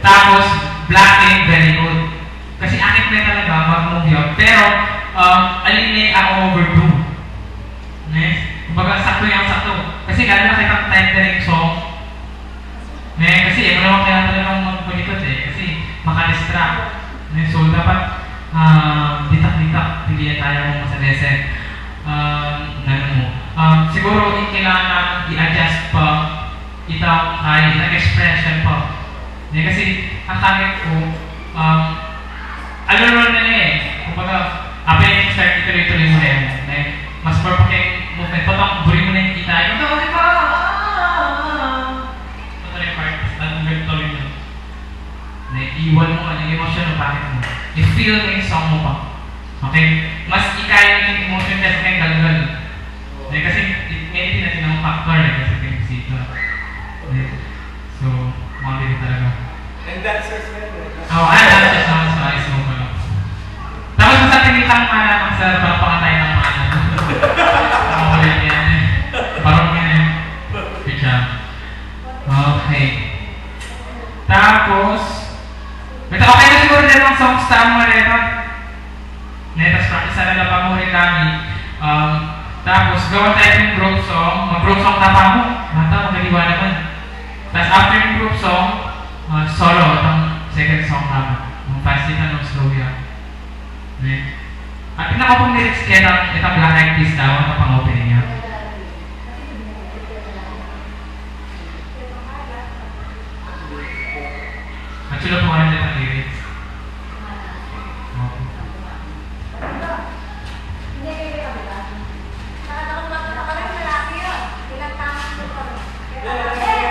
Tapos, Blackie, very good. Kasi akit na talaga, mag-movie out. Pero, alin na ako overdo. Kumbaga, sakto yung sakto. Kasi gano'n na kitang tendering song. Kasi naman kaya talagang magpalikot kasi makadistract. So, dapat ditak-ditak, pilihan tayo mo sa lesson. Siguro, kailangan natin i-adjust pa itang expression pa. Kasi, ang kamit ko, alone na kumbaga, yung start ituloy-tuloy mo na mas perfect movement. Patang, buri mo na yung kita. Tuloy mo. Iwan mo yung emotion ng bakit mo. I-feel mo yung song mo pa. Okay? Mas ikaya yung emotion kasi kayong galgal. Kasi, may natin ang factor kasi kayong bisita. So, mga bili talaga. And dancers meron. Dancers naman sa ayos mo pala. Tapos sa tinitang manatang sa pangpangantay ng mga parang yan good job. Okay. Tapos, okay na siguro din ang songs tama nito. Tapos practice na lang pamuhin namin. Tapos, gawa tayo yung group song. Mag-group song na pa mo. Magaliwa naman. Tapos after yung group song, solo, itong second song namin. Yung fast it and slow yan. At pinaka pong lyrics kaya itong Black Eyed Peas daw, ang pang-opening niya. At sila po